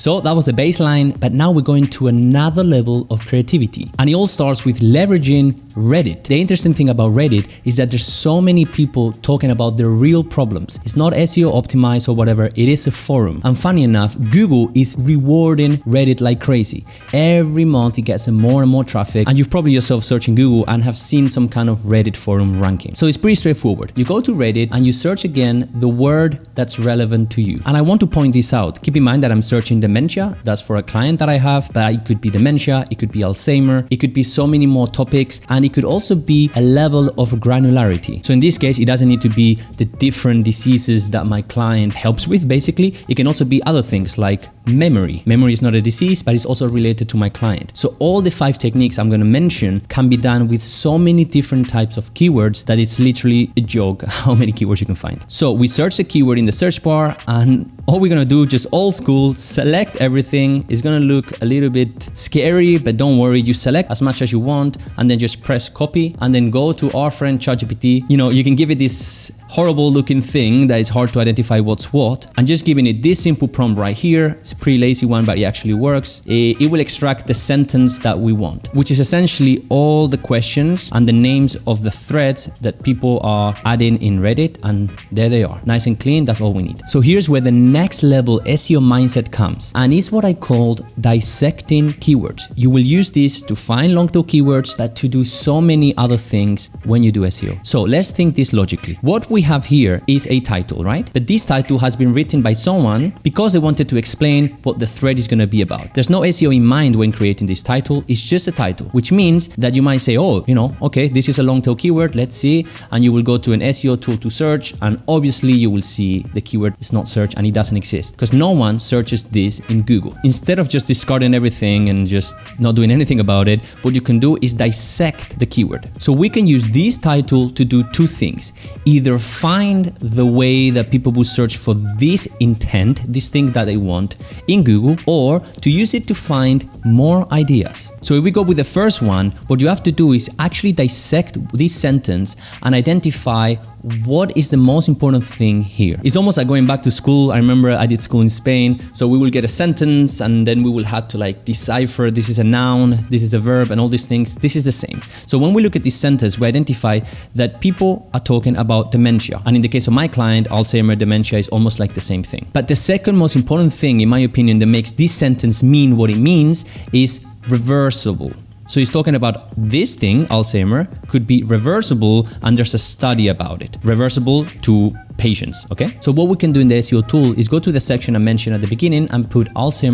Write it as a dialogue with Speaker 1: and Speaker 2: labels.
Speaker 1: So that was the baseline, but now we're going to another level of creativity. And it all starts with leveraging Reddit. The interesting thing about Reddit is that there's so many people talking about their real problems. It's not SEO optimized or whatever, it is a forum. And funny enough, Google is rewarding Reddit like crazy. Every month it gets more and more traffic, and you've probably yourself searching Google and have seen some kind of Reddit forum ranking. So it's pretty straightforward. You go to Reddit and you search again the word that's relevant to you. And I want to point this out. Keep in mind that I'm searching dementia. That's for a client that I have, but it could be dementia, it could be Alzheimer, it could be so many more topics, and it could also be a level of granularity. So in this case, it doesn't need to be the different diseases that my client helps with, basically. It can also be other things like memory. Memory is not a disease, but it's also related to my client. So all the 5 techniques I'm going to mention can be done with so many different types of keywords that it's literally a joke how many keywords you can find. So we search the keyword in the search bar, and all we're going to do, just old school, select everything. It's going to look a little bit scary, but don't worry, you select as much as you want and then just press copy and then go to our friend ChatGPT. You know, you can give it this horrible looking thing that it's hard to identify what's what, and just giving it this simple prompt right here. It's a pretty lazy one, but it actually works. It will extract the sentence that we want, which is essentially all the questions and the names of the threads that people are adding in Reddit, and there they are, nice and clean. That's all we need. So here's where the next level SEO mindset comes, and it's what I called dissecting keywords. You will use this to find long tail keywords, but to do so many other things when you do SEO. So let's think this logically. What we have here is a title, right? But this title has been written by someone because they wanted to explain what the thread is going to be about. There's no SEO in mind when creating this title. It's just a title, which means that you might say, oh, you know, okay, this is a long tail keyword, let's see. And you will go to an SEO tool to search, and obviously you will see the keyword is not searched and it doesn't exist because no one searches this in Google. Instead of just discarding everything and just not doing anything about it, what you can do is dissect the keyword. So we can use this title to do 2 things. Either find the way that people will search for this intent, this thing that they want in Google, or to use it to find more ideas. So if we go with the first one, what you have to do is actually dissect this sentence and identify what is the most important thing here. It's almost like going back to school. I remember I did school in Spain, so we will get a sentence and then we will have to like decipher this is a noun, this is a verb, and all these things. This is the same. So when we look at this sentence, we identify that people are talking about dementia. And in the case of my client, Alzheimer, dementia is almost like the same thing. But the second most important thing, in my opinion, that makes this sentence mean what it means is reversible. So he's talking about this thing, Alzheimer, could be reversible, and there's a study about it. Reversible to patients, okay? So what we can do in the SEO tool is go to the section I mentioned at the beginning and put Alzheimer